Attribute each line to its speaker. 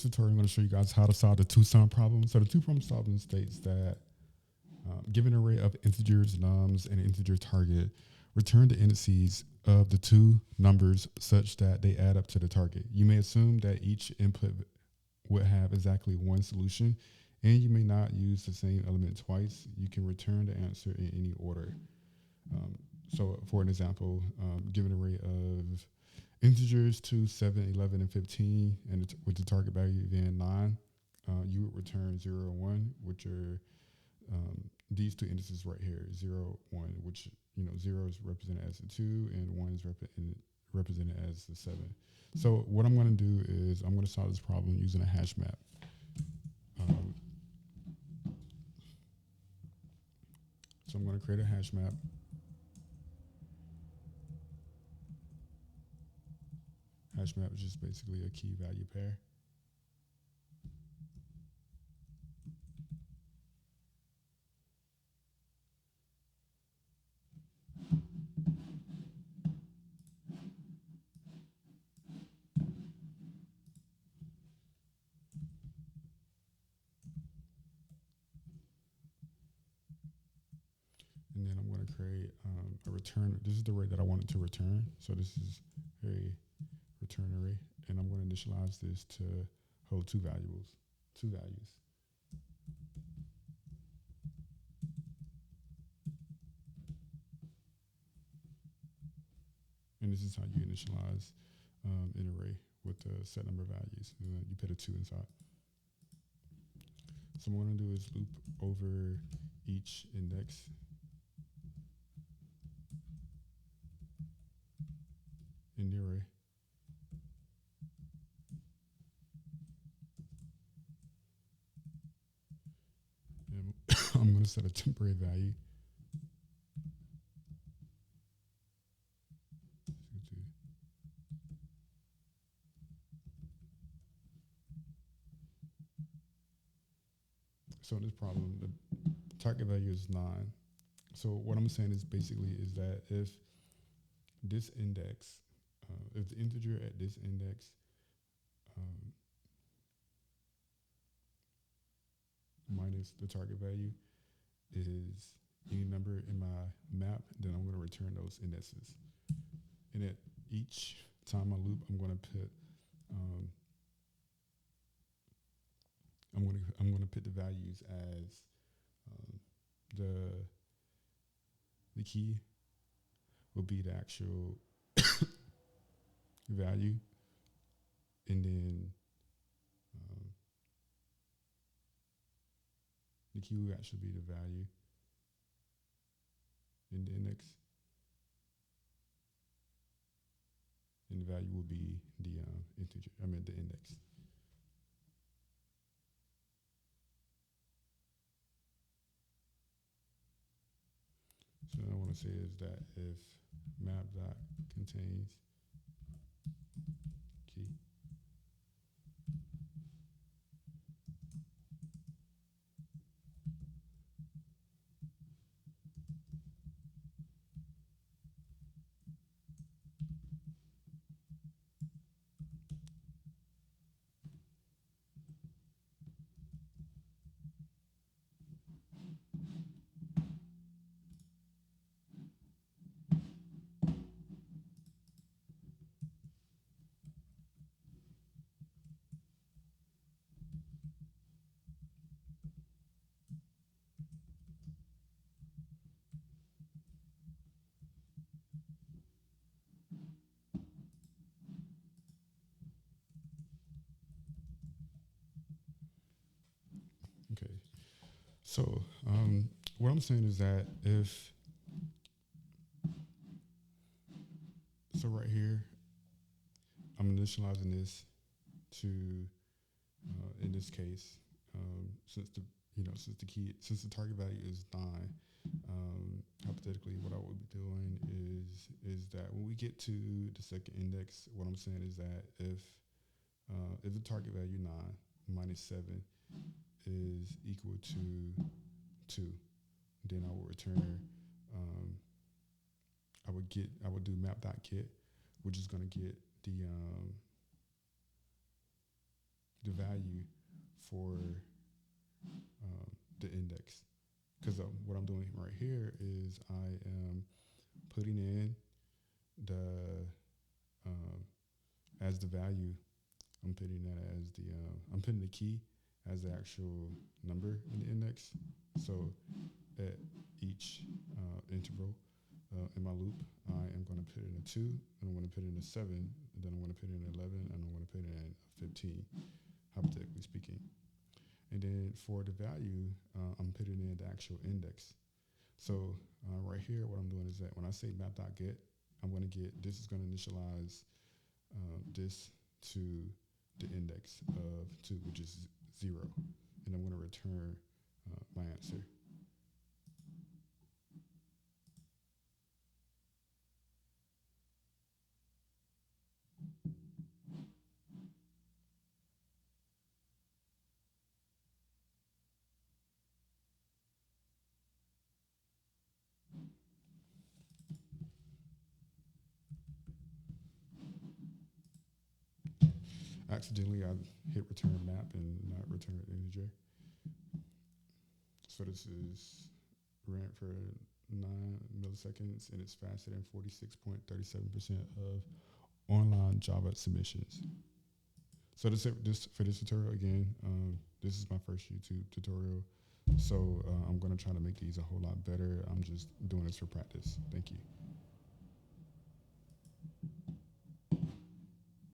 Speaker 1: tutorial, I'm going to show you guys how to solve the twosum problem. So the two problem solving states that given an array of integers, nums, and an integer target, return the indices of the two numbers such that they add up to the target. You may assume that each input would have exactly one solution, and you may not use the same element twice. You can return the answer in any order. So for an example, given an array of integers 2, 7, 11, and 15, and with the target value being 9, you would return 0 and 1, which are these two indices right here, 0, 1, which 0 is represented as the 2, and 1 is represented as the 7. So what I'm going to do is I'm going to solve this problem using a hash map. So I'm going to create a hash map. Hash map is just basically a key value pair. And then I'm going to create a return. This is the array that I wanted to return. So this is a return array, and I'm going to initialize this to hold two values. And this is how you initialize an array with a set number of values. And then you put a 2 inside. So what I'm going to do is loop over each index. In the array. And I'm going to set a temporary value. So in this problem, the target value is 9. So what I'm saying is basically is that if this index, if the integer at this index minus the target value is any number in my map, then I'm going to return those indexes. And at each time I loop, I'm going to put I'm going to put the values as the key will be the actual value, and then the key will actually be the value in the index, and the value will be the integer. The index. So what I want to say is that if map dot contains key, okay. So what I'm saying is that if so right here, I'm initializing this to in this case, since the target value is 9, hypothetically, what I would be doing is that when we get to the second index, what I'm saying is that if the target value 9 minus 7 is equal to 2, then I will return. I would do map.get, which is going to get the the value for the index. Because what I'm doing right here is I am putting in the as the value. I'm putting that as the I'm putting the key as the actual number in the index. So at each interval in my loop, I am going to put in a 2, and I'm going to put in a 7, and then I'm going to put in 11, and I'm going to put in a 15, hypothetically speaking. And then for the value, I'm putting in the actual index. So right here, what I'm doing is that when I say map.get, I'm going to get, this is going to initialize this to the index of 2, which is 0. And I'm going to return my answer. Accidentally, I hit return map and not return integer. So this is ran for 9 milliseconds, and it's faster than 46.37% of online Java submissions. So this for this tutorial again, this is my first YouTube tutorial, so I'm going to try to make these a whole lot better. I'm just doing this for practice. Thank you.